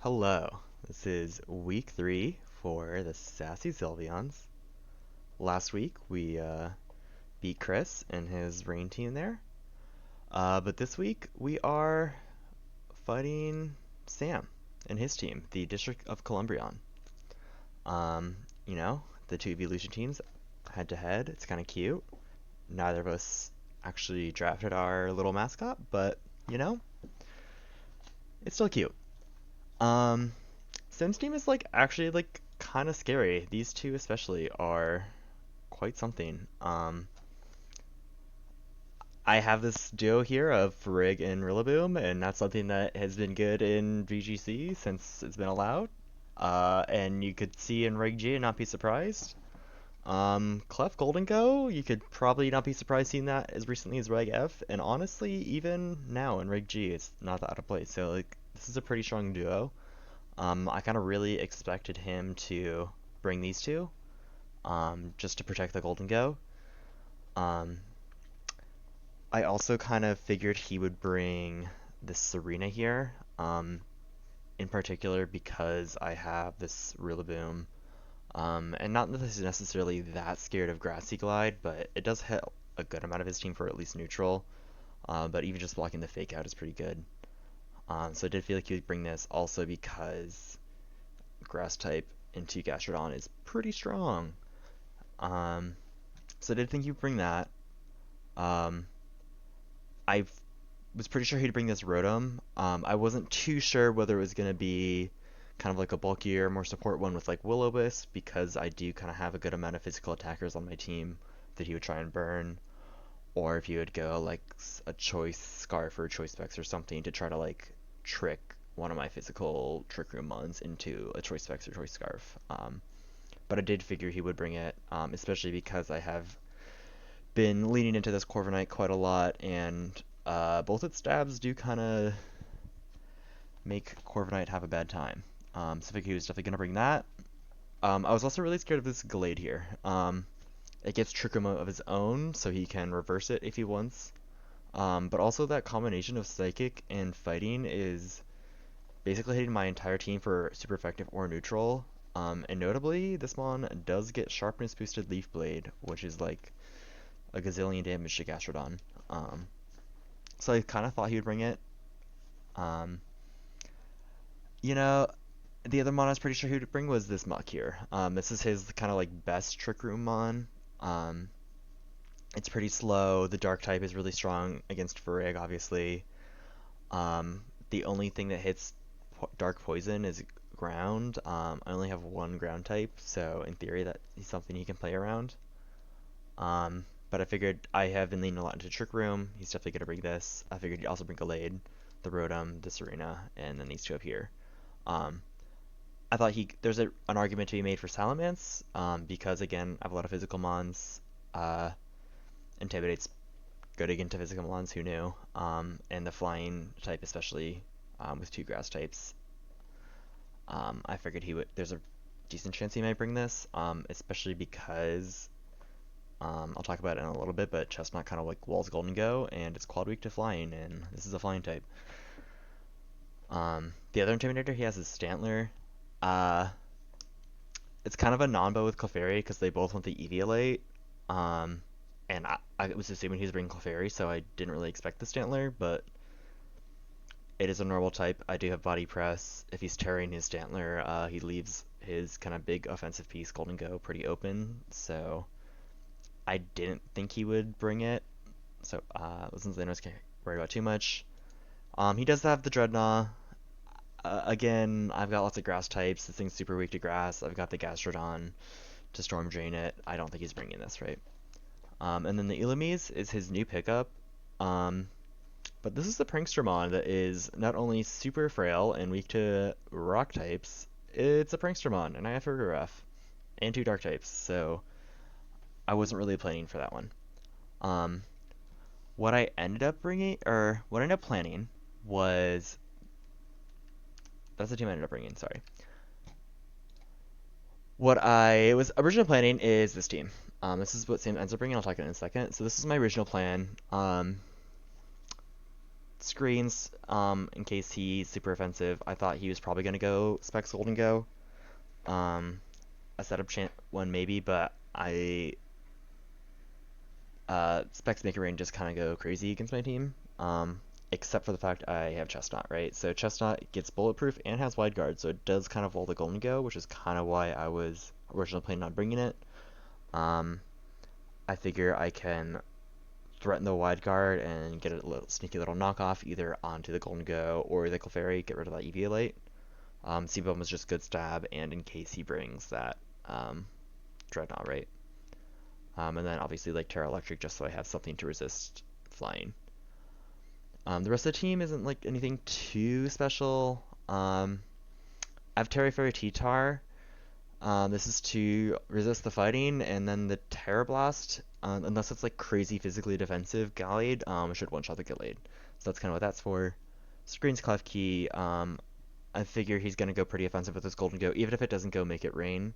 Hello, this is week 3 for the Sassy Sylveons. Last week we beat Chris and his rain team there, but this week we are fighting Sam and his team, the District of ColUmbreon. Um, the two eeveelution teams head to head. It's kind of cute. Neither of us actually drafted our little mascot, but you know, it's still cute. Um, Sim's team is actually kind of scary. These two especially are quite something. I have this duo here of Rig and Rillaboom, and that's something that has been good in VGC since it's been allowed. And you could see in Rig G and not be surprised. Clef Golden Go, you could probably not be surprised seeing that as recently as Reg F, and honestly, even now in Rig G, it's not that out of place. So this is a pretty strong duo. I kind of really expected him to bring these two, just to protect the Golden Go. Um, I also kind of figured he would bring this Serena here, in particular because I have this Rillaboom, and not that this is necessarily that scared of Grassy Glide, but it does hit a good amount of his team for at least neutral, but even just blocking the Fake Out is pretty good. So I did feel like he would bring this also because Grass type into Gastrodon is pretty strong. Um, so I did think he'd bring that. Um, I was pretty sure he'd bring this Rotom. I wasn't too sure whether it was going to be kind of like a bulkier, more support one with like Will-O-Wisp, because I do kind of have a good amount of physical attackers on my team that he would try and burn, or if he would go like a Choice Scarf or a Choice Specs or something to try to like trick one of my physical Trick Room mons into a Choice Specs or Choice Scarf. But I did figure he would bring it, especially because I have been leaning into this Corviknight quite a lot, and both its stabs do kind of make Corviknight have a bad time. So I figured he was definitely going to bring that. I was also really scared of this Glade here. It gets Trick Room of his own, so he can reverse it if he wants. But also that combination of Psychic and Fighting is basically hitting my entire team for super effective or neutral. And notably, this mon does get Sharpness boosted Leaf Blade, which is like a gazillion damage to Gastrodon. So I kind of thought he would bring it. Um, you know, the other mon I was pretty sure he would bring was this Muck here. This is his kind of like best Trick Room mon. It's pretty slow. The Dark type is really strong against Farrig, obviously. The only thing that hits Dark Poison is Ground. I only have one Ground type, so in theory that is something he can play around. But I figured I have been leaning a lot into Trick Room. He's definitely gonna bring this. I figured he'd also bring Gallade, the Rotom, the Serena, and then these two up here. Um, I thought there's an argument to be made for Salamence, because again I have a lot of physical mons. Intimidate's good against physical mons, who knew? And the flying type, especially with two grass types. I figured there's a decent chance he might bring this, especially because I'll talk about it in a little bit, but Chestnut kind of like walls Golden Go, and it's quad weak to flying, and this is a flying type. The other Intimidator he has is Stantler. It's kind of a non-bow with Clefairy because they both want the Eviolate. And I was assuming he was bringing Clefairy, so I didn't really expect the Stantler, but it is a normal type. I do have Body Press. If he's tearing his Stantler, he leaves his kind of big offensive piece, Golden Go, pretty open, so I didn't think he would bring it, so wasn't I was worried about too much. He does have the Dreadnought. Again, I've got lots of grass types. This thing's super weak to grass. I've got the Gastrodon to Storm Drain it. I don't think he's bringing this, right? And then the Illumise is his new pickup. But this is the Prankstermon that is not only super frail and weak to rock types, it's a Prankstermon, and I have Farigiraf, and two dark types, so I wasn't really planning for that one. What I ended up planning was that's the team I ended up bringing. Sorry. What I was originally planning is this team. This is what Sam ends up bringing. I'll talk about it in a second. So this is my original plan. screens, in case he's super offensive. I thought he was probably gonna go Specs Golden Go. A setup one maybe, but I Specs make it rain just kind of go crazy against my team. Except for the fact I have Chestnut, right? So Chestnut gets bulletproof and has wide guard, so it does kind of wall the Golden Go, which is kind of why I was originally planning on bringing it. I figure I can threaten the wide guard and get a little sneaky little knockoff either onto the Golden Go or the Clefairy, get rid of that eeveelution. Seaboom was just good stab, and in case he brings that Dreadnought, right? And then obviously like Terra Electric just so I have something to resist flying. The rest of the team isn't like anything too special. I have Terra Fairy T-Tar. This is to resist the fighting, and then the Terra Blast, unless it's like crazy physically defensive Gallade, should one-shot the Gallade. So that's kind of what that's for. Screen's Clef Key, I figure he's gonna go pretty offensive with his Golden Go, even if it doesn't go Make It Rain.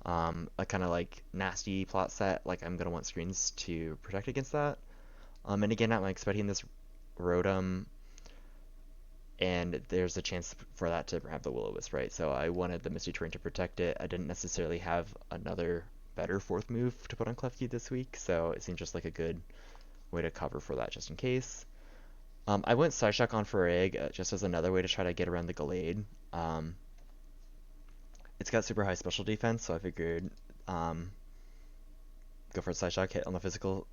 A kind of like nasty plot set, like I'm gonna want screens to protect against that. And again, I'm expecting this Rotom, and there's a chance for that to have the Will-O-Wisp, right? So I wanted the Misty Terrain to protect it. I didn't necessarily have another better fourth move to put on Klefki this week, so it seemed just like a good way to cover for that just in case. I went Psyshock on Farigg just as another way to try to get around the Gallade. It's got super high special defense, so I figured go for a Psyshock hit on the physical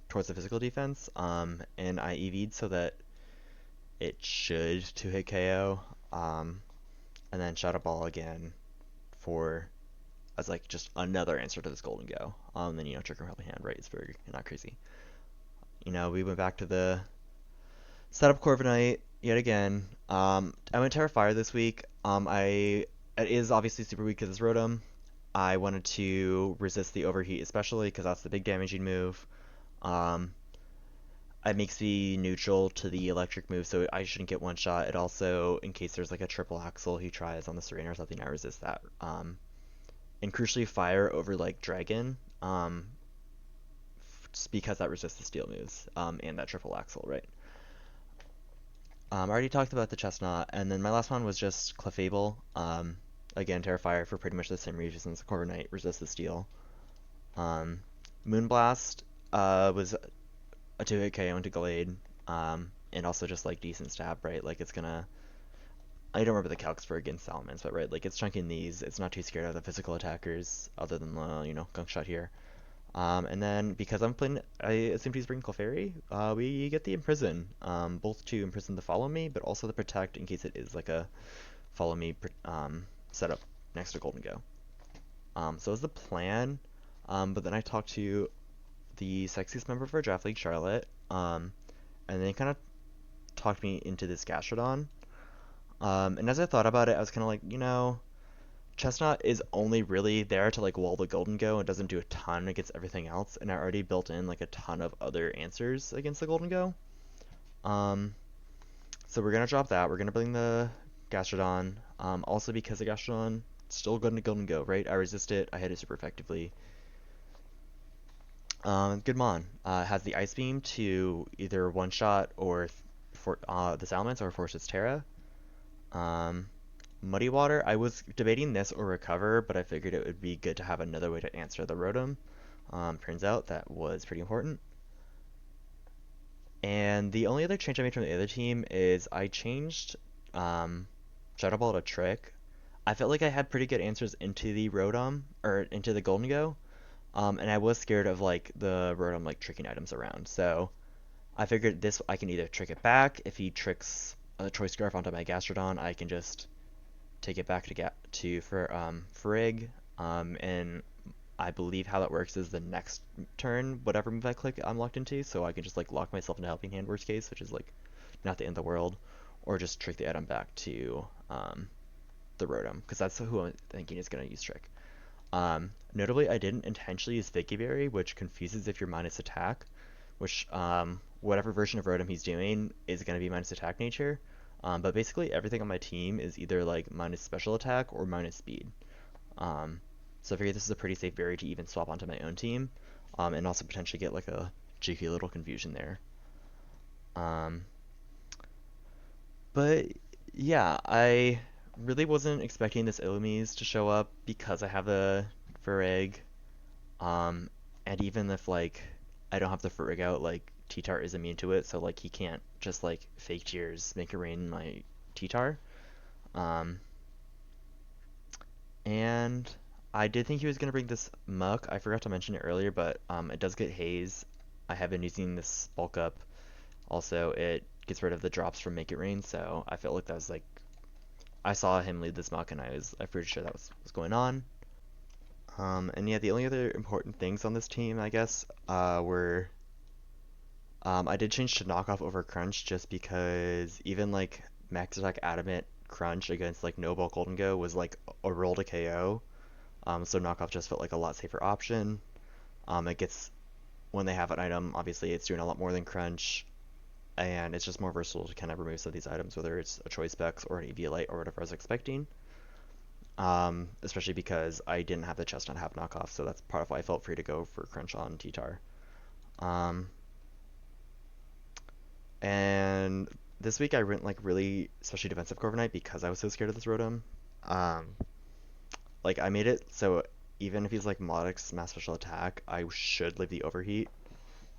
towards the physical defense, and I EV'd so that it should 2-hit KO, and then Shadow Ball again for as like just another answer to this Golden Go. Then Trigger Helping Hand, right? It's very not crazy. We went back to the setup Corviknight yet again. I went Terra Fire this week. It is obviously super weak because it's Rotom. I wanted to resist the overheat especially because that's the big damaging move. It makes me neutral to the electric move, so I shouldn't get one shot. It also, in case there's like a triple axle he tries on the Serena or something, I resist that. And crucially, fire over like Dragon, just because that resists the steel moves, and that triple axle, right? I already talked about the Chestnut, and then my last one was just Clefable. Again, Terrifier for pretty much the same reasons. Corviknight resists the steel. Moonblast was a 2-hit KO into Gallade, and also just like decent stab, right? Like it's gonna. I don't remember the calcs for against Salamence, but right, like it's chunking these. It's not too scared of the physical attackers, other than Gunk Shot here. And then because I'm playing, I assumed he's bringing Clefairy. We get the Imprison, both to imprison the Follow Me, but also the Protect in case it is like a Follow Me setup next to Golden Go. So that's the plan. But then I talked to the sexiest member of our draft league, Charlotte, and they kind of talked me into this Gastrodon. And as I thought about it, I was kind of like, Chestnut is only really there to like wall the Golden Go and doesn't do a ton against everything else, and I already built in like a ton of other answers against the Golden Go. So we're gonna drop that. We're gonna bring the Gastrodon. Also because the Gastrodon still good to Golden Go, right? I resist it. I hit it super effectively. Good Mon has the Ice Beam to either one shot or for the Salamence or force its Terra. Muddy Water, I was debating this or Recover, but I figured it would be good to have another way to answer the Rotom. Turns out that was pretty important. And the only other change I made from the other team is I changed Shadow Ball to Trick. I felt like I had pretty good answers into the Rotom, or into the Golden Go, and I was scared of like the Rotom like tricking items around. So I figured this I can either trick it back. If he tricks a Choice Scarf onto my Gastrodon, I can just take it back to Farigg, and I believe how that works is the next turn, whatever move I click, I'm locked into, so I can just like lock myself into Helping Hand worst case, which is like not the end of the world, or just trick the item back to the Rotom, because that's who I'm thinking is going to use Trick. Notably, I didn't intentionally use Berry, which confuses if you're minus attack, which whatever version of Rotom he's doing is going to be minus attack nature. But basically everything on my team is either like minus special attack or minus speed. So I figured this is a pretty safe berry to even swap onto my own team, and also potentially get like a cheeky little confusion there. But yeah, I really wasn't expecting this Illumise to show up because I have the Furigg. Um, and even if like I don't have the Furigg out, like T-Tar is immune to it, so like he can't just like fake tears make it rain my T-Tar. Um, and I did think he was gonna bring this Muck. I forgot to mention it earlier, but it does get Haze. I have been using this bulk up. Also, it gets rid of the drops from Make It Rain, so I felt like that was like I saw him lead this Muck, and I'm pretty sure that was going on. And yeah, the only other important things on this team, I guess, were I did change to knockoff over crunch just because even like max attack adamant crunch against like no bulk golden go was like a roll to KO. So knockoff just felt like a lot safer option. It gets when they have an item, obviously it's doing a lot more than crunch, and it's just more versatile to kind of remove some of these items, whether it's a choice specs or an eeveelite or whatever I was expecting. Especially because I didn't have the chest not have knockoff, so that's part of why I felt free to go for crunch on T-Tar. And this week I went like really especially defensive Corviknight because I was so scared of this Rotom. Um, like I made it so even if he's like Modix mass special attack, I should live the overheat.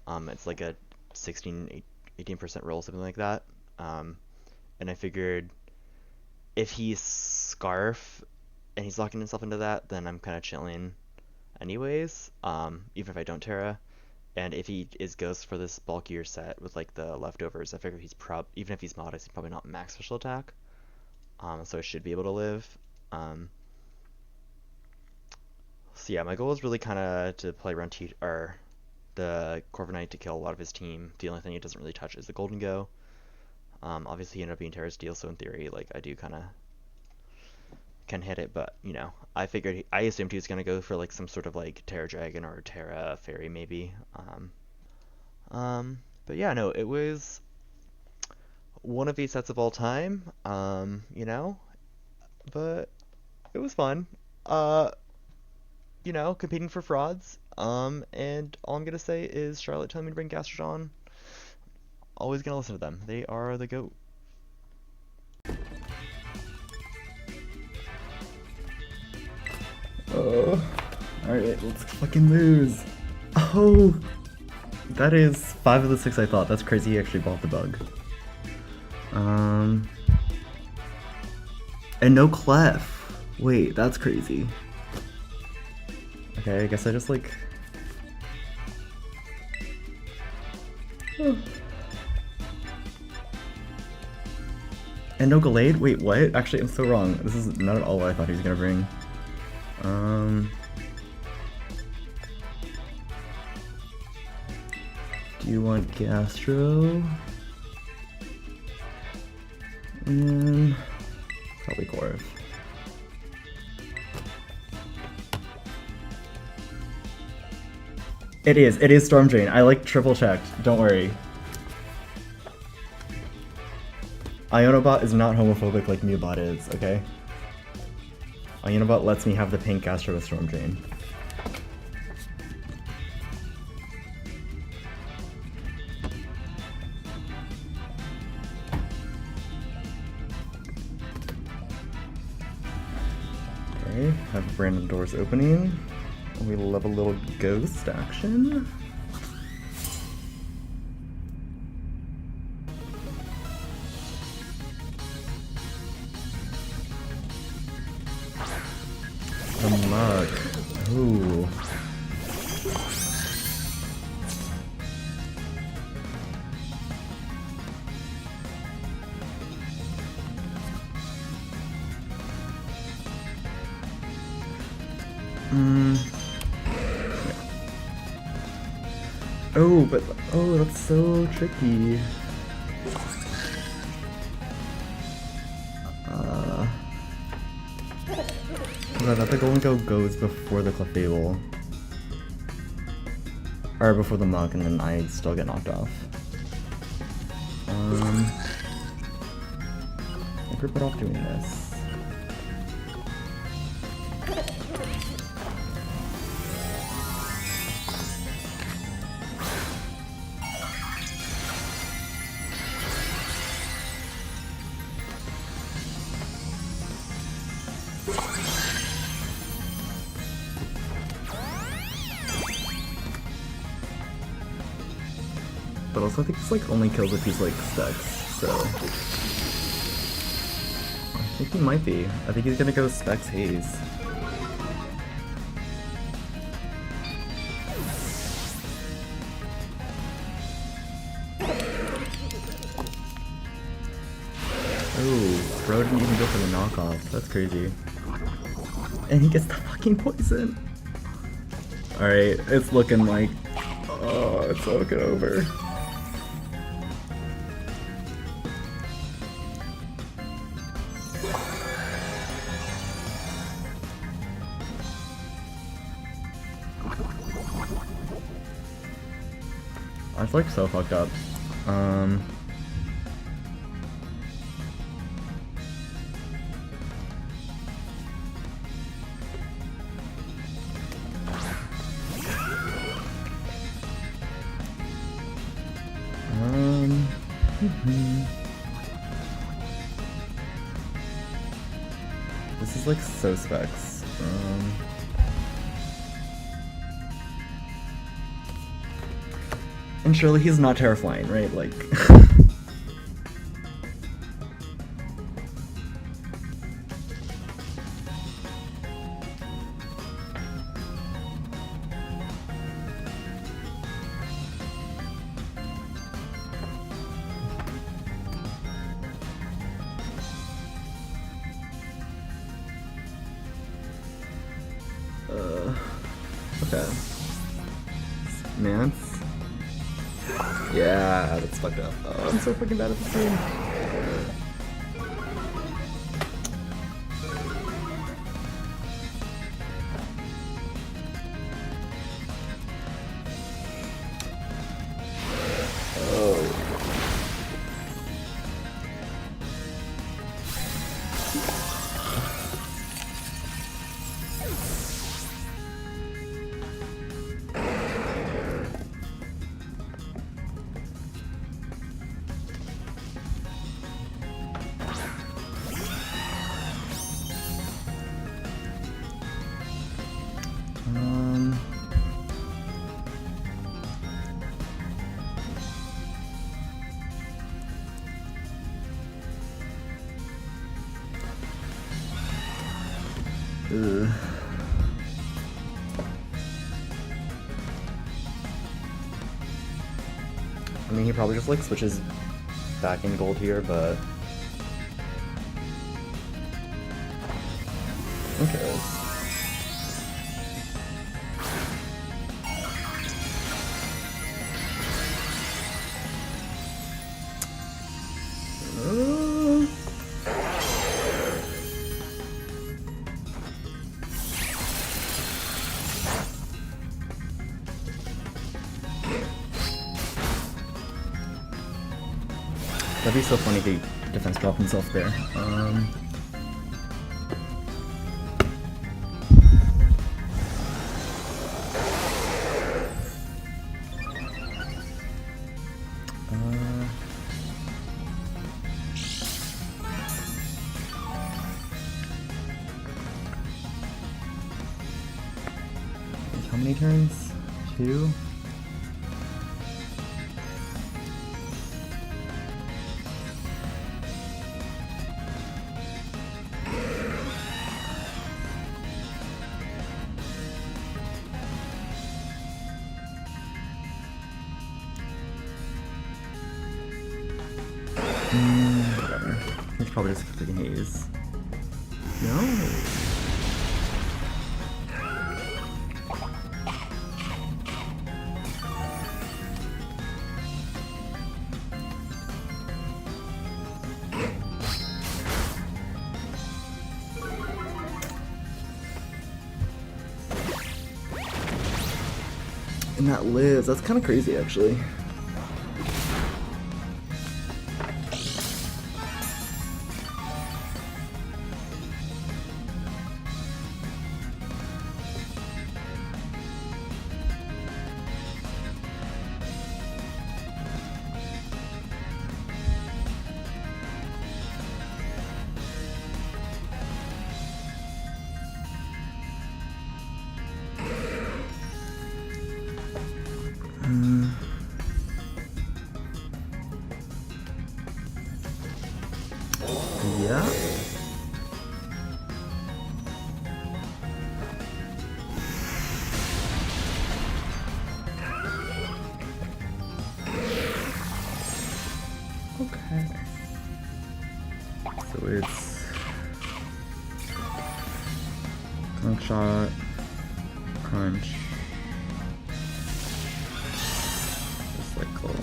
It's like a 18% roll, something like that. And I figured if he's Scarf and he's locking himself into that, then I'm kind of chilling anyways, even if I don't Terra. And if he is Ghost for this bulkier set with like the leftovers, I figure he's even if he's Modest, he's probably not max special attack. So I should be able to live. So yeah, my goal is really kind of to play around or the Corviknight to kill a lot of his team. The only thing he doesn't really touch is the Golden Go. Obviously he ended up being Terra Steel, so in theory, like I do kind of can hit it, but you know, I assumed he was gonna go for like some sort of like Terra Dragon or Terra Fairy maybe. But yeah, no, it was one of these sets of all time. You know, but it was fun. Uh, you know, competing for frauds. And all I'm gonna say is Charlotte telling me to bring Gastrodon. Always gonna listen to them. They are the GOAT. Oh, alright, let's fucking lose. Oh, that is 5 of the 6 I thought. That's crazy he actually bought the bug. And no Clef. Wait, that's crazy. Okay, I guess I just like... And no Gallade? Wait, what? Actually, I'm so wrong. This is not at all what I thought he was gonna bring. Do you want Gastro? And probably Corv. It is Storm Drain. I like triple checked, don't worry. Ionobot is not homophobic like Mewbot is, okay? Ionobot lets me have the pink Gastro with Storm Drain. Okay, have random doors opening. We love a little ghost action. The mug. Ooh. Oh, but oh, that's so tricky. I thought the Golden Go goes before the Clefable. Or before the Mug, and then I still get knocked off. I think we're better off doing this. But also I think this like only kills if he's like Specs, so I think he might be. I think he's gonna go Specs Haze. Oh, bro didn't even go for the knockoff. That's crazy. And he gets the fucking poison. Alright, it's looking like... Oh, it's looking over. I was like so fucked up. This is like so Specs. And surely he's not terrifying, right? Like... okay. Mance? Yeah, that's fucked up. Oh, I'm so fucking bad at this game. Ugh. I mean, he probably just like switches back in gold here, but okay. That'd be so funny if he defense dropped himself there. How many turns? 2? Whatever. He's probably just freaking haze. No. And that lives. That's kind of crazy, actually. Chunk shot. Crunch. Cycle.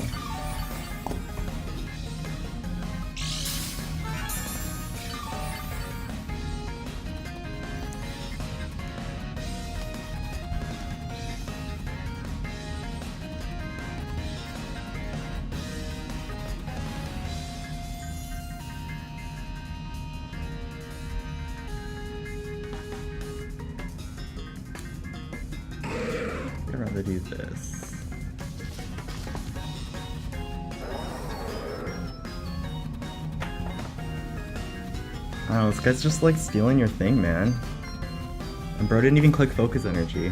I'd rather do this. Oh, this guy's just like stealing your thing, man. And bro didn't even click focus energy.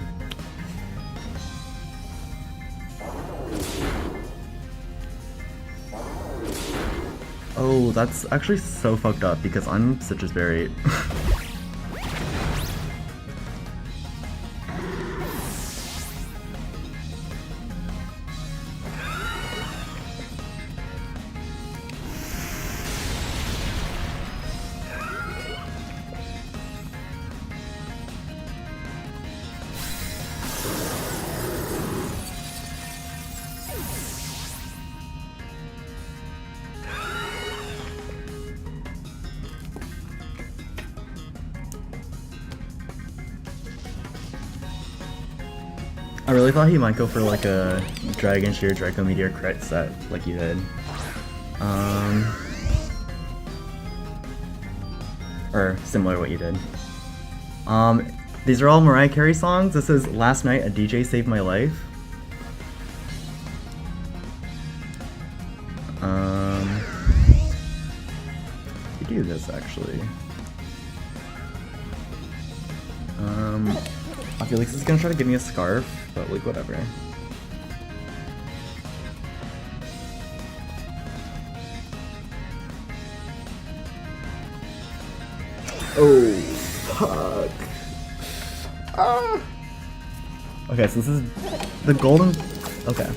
Oh, that's actually so fucked up because I'm Citrus Berry. I really thought he might go for like a Dragon Shear Draco Meteor crit set like you did. Or similar to what you did. These are all Mariah Carey songs. This is Last Night a DJ Saved My Life. We do this actually. I feel like this is gonna try to give me a scarf, but like whatever. Oh, fuck. Ah. Okay, so this is the golden. Okay.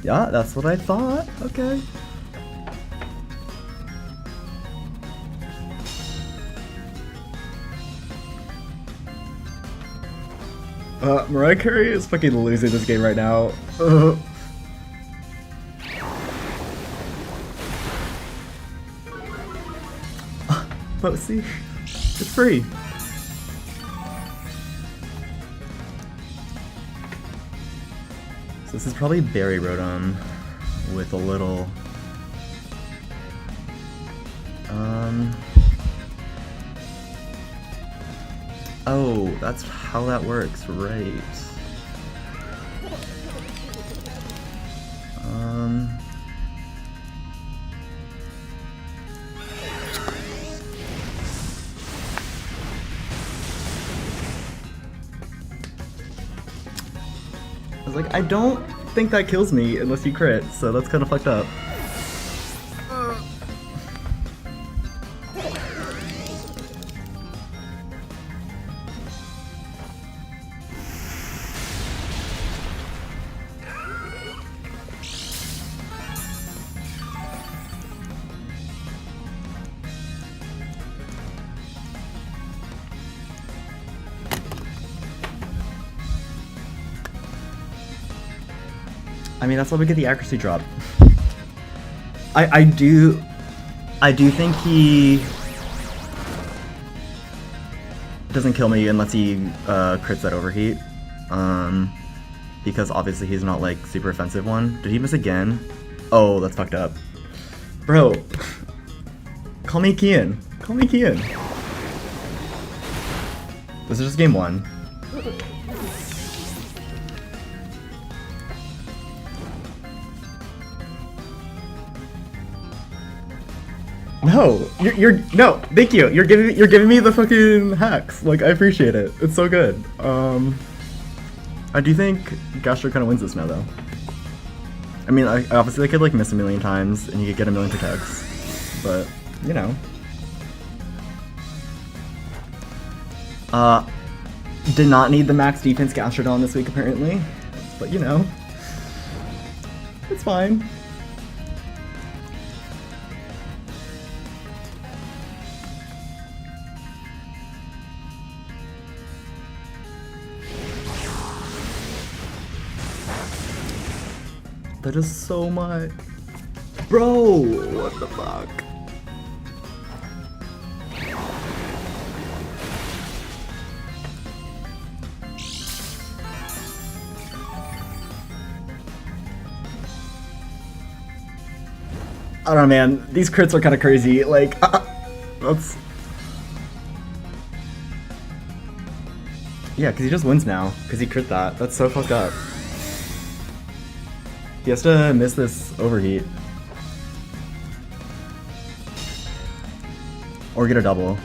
Yeah, that's what I thought. Okay. Mariah Carey is fucking losing this game right now. But see, it's free. So this is probably Berry Rotom with a little oh, that's how that works, right. I was like, I don't think that kills me unless you crit, so that's kind of fucked up. I mean, that's why we get the accuracy drop. I do think he doesn't kill me unless he crits that overheat. Because obviously he's not like super offensive one. Did he miss again? Oh, that's fucked up. Bro, call me Kian. Call me Kian. This is just game one. No, you're no, thank you. You're giving me the fucking hacks. Like, I appreciate it. It's so good. I do think Gastro kind of wins this now, though. I mean, obviously I could like miss a million times and you could get a million protects, but you know. Did not need the max defense Gastrodon this week apparently, but you know, it's fine. That is so much. Bro, what the fuck? I don't know, man. These crits are kind of crazy. Like, that's... Yeah, because he just wins now. Because he crit that. That's so fucked up. He has to miss this overheat. Or get a double.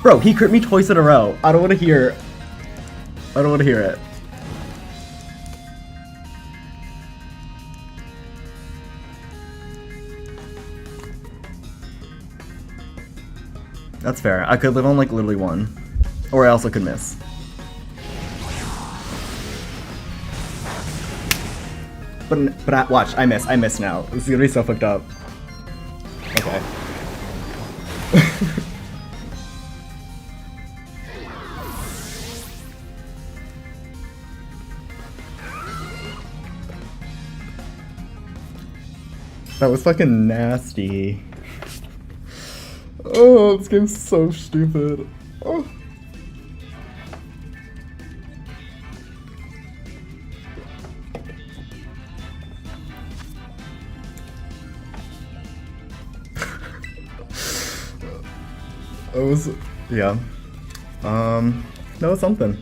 Bro, he crit me twice in a row. I don't want to hear... I don't want to hear it. That's fair. I could live on like literally one. Or I also could miss. But watch, I miss now. This is gonna be so fucked up. Okay. That was fucking nasty. Oh, this game's so stupid. Oh. It was, yeah. That was something.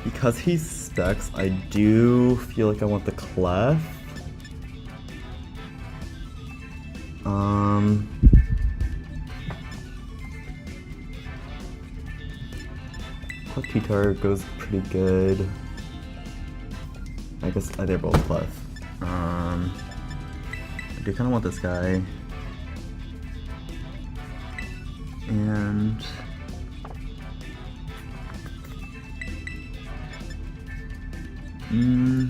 Because he specs, I do feel like I want the clef. Clef T-Tar goes pretty good. I guess they're both clef. I do kind of want this guy. And no.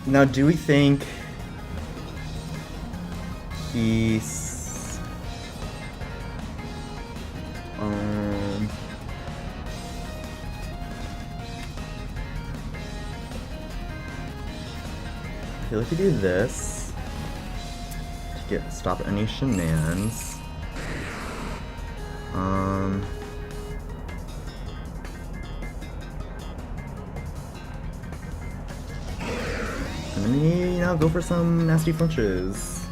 Now, do we think he's I feel like we do this to stop any shenanigans. And then, you know, go for some nasty flinches.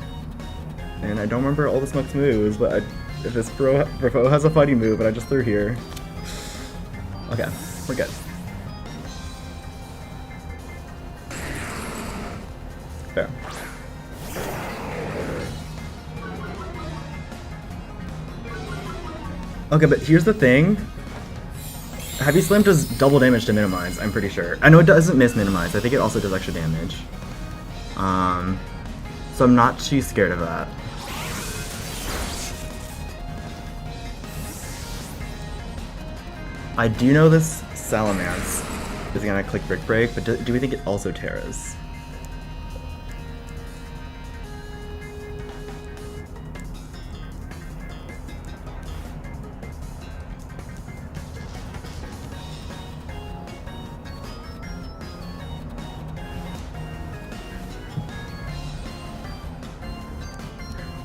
And I don't remember all the Smuck's moves, but if his Pro has a fighting move, and I just threw here. Okay, we're good. Fair. Okay, but here's the thing. Heavy Slam does double damage to minimize, I'm pretty sure. I know it doesn't miss minimize, I think it also does extra damage. So I'm not too scared of that. I do know this Salamence is gonna click Brick Break, but do we think it also Terras?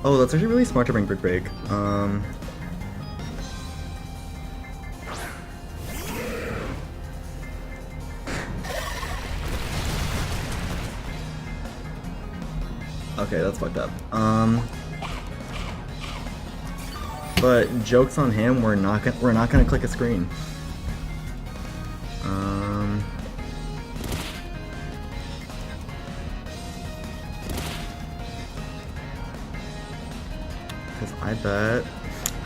Oh, that's actually really smart to bring Brick Break. Okay, that's fucked up. But joke's on him. We're not gonna click a screen. Because I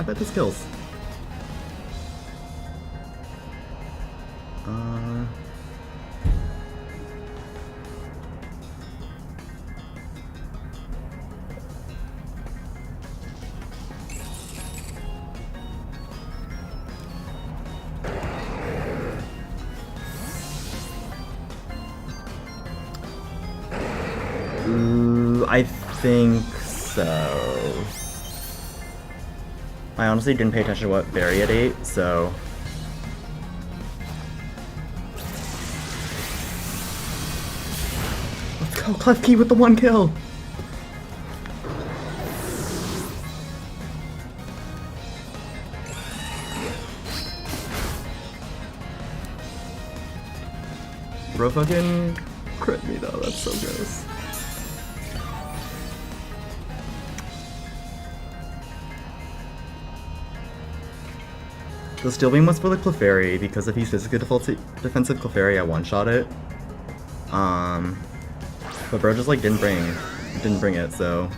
bet this kills. I think so. I honestly didn't pay attention to what berry it ate, so... Let's go, Klefki with the 1 kill! Bro fucking crit me though, that's so gross. The Steel Beam was for the Clefairy, because if he's physically defensive Clefairy, I one-shot it. But bro just like didn't bring it, so...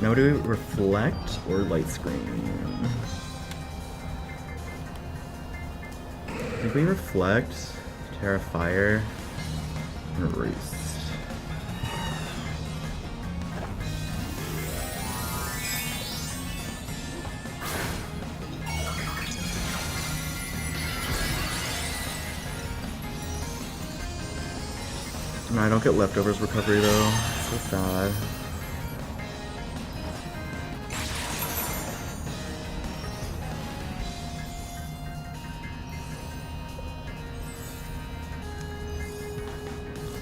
Now do we reflect or light screen? I think we reflect, Terra Fire, and Roost. And I don't get leftovers recovery though, so sad.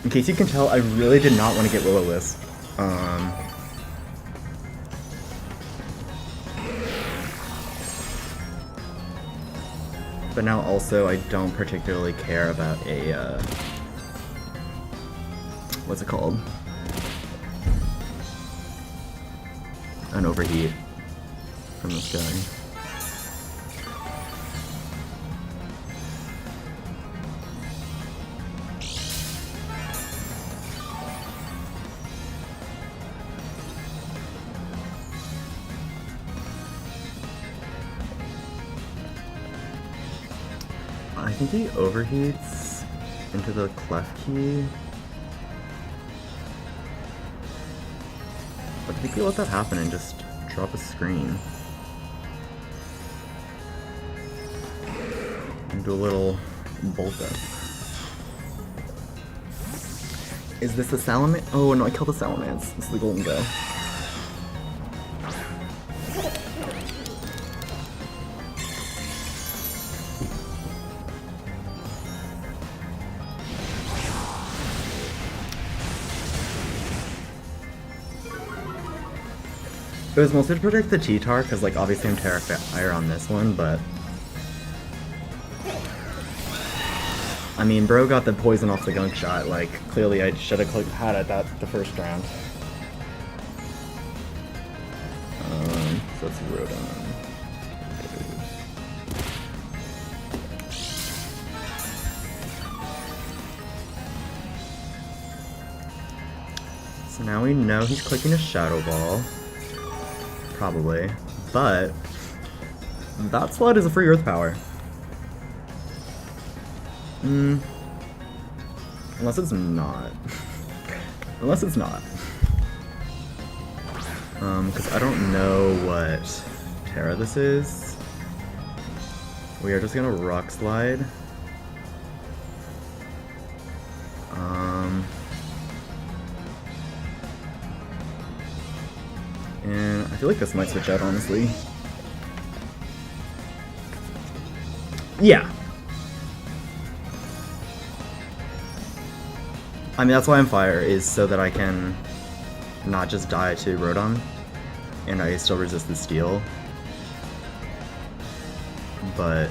In case you can tell, I really did not want to get Will-O-Wisp. But now also I don't particularly care about a, what's it called? An overheat from this guy. I think he overheats into the Klefki. But I think we let that happen and just drop a screen. And do a little bolt up. Is this the Salamence? Oh no, I killed the Salamence. This is the Golden Go. It was mostly to protect the T-Tar, because like obviously I'm Terra Fire on this one, but... I mean, bro got the poison off the gunk shot, like, clearly I should have had it the first round. So let's Rodon. So now we know he's clicking a Shadow Ball. Probably, but that slot is a free Earth Power. Unless it's not. Unless it's not. Because I don't know what Terra this is. We are just gonna Rock Slide. And I feel like this might switch out, honestly. Yeah. I mean, that's why I'm fire, is so that I can not just die to Rotom, and I still resist the steel. But,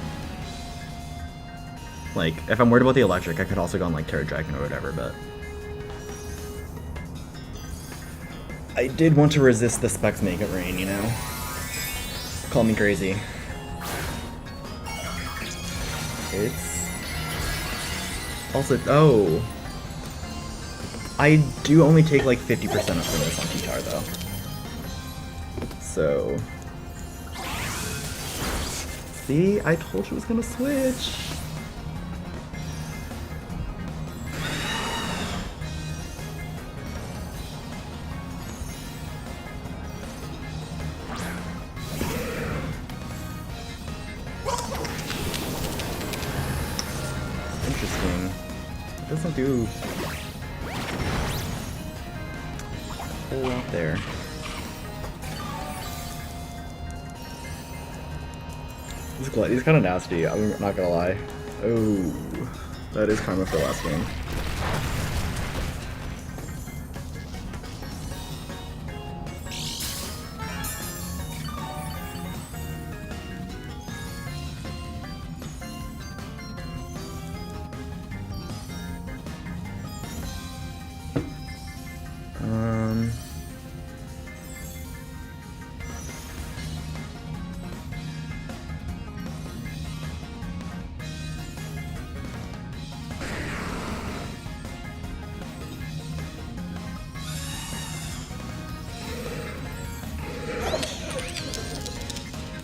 like, if I'm worried about the electric, I could also go on, like, Terra Dragon or whatever, but... I did want to resist the Specs Mega Rain, you know? Call me crazy. It's... Also, oh... I do only take like 50% of this on T-Tar though. So... See? I told you it was gonna switch! Interesting. It doesn't do a whole lot there. He's kind of nasty, I'm not gonna lie. Oh, that is karma for last game.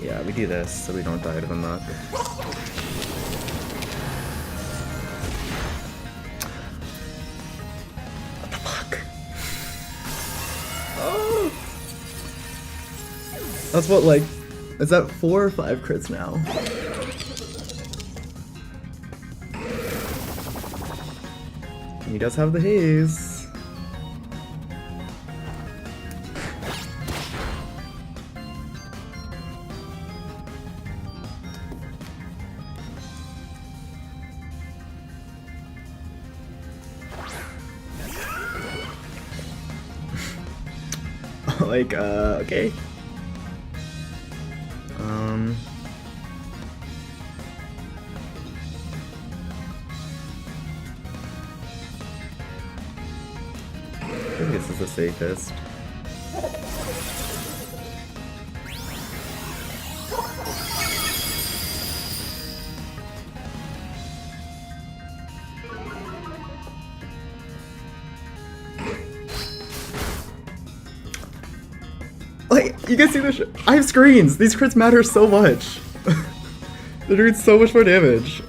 Yeah, we do this so we don't die to the muck. What the fuck? Oh! That's what, like, is that 4 or 5 crits now? He does have the haze. Like, okay. I think this is the safest. Like, you guys see this shit? I have screens! These crits matter so much! They're doing so much more damage.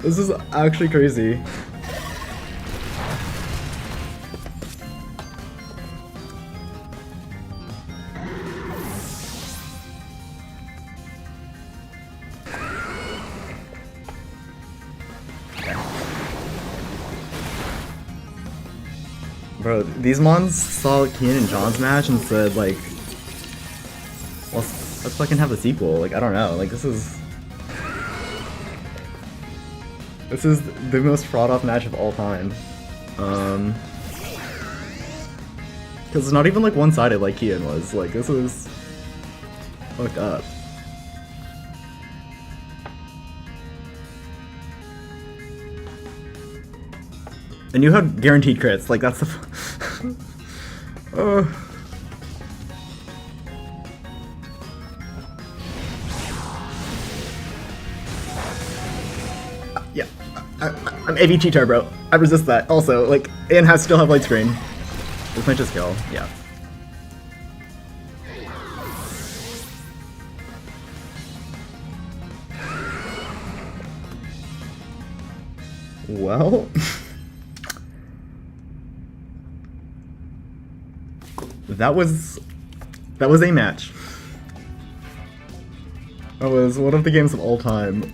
This is actually crazy. Bro, these mons saw Keenan and John's match and said, like, well, let's fucking have a sequel. Like, I don't know. Like, this is the most fraud-off match of all time. Because it's not even, like, one-sided like Kian was. Like, this is fucked up. And you have guaranteed crits. Like, that's the... Yeah, I'm AV T-Tar, bro. I resist that. Also, like, and still have light screen. This might just kill. Yeah. Well, that was a match. That was one of the games of all time.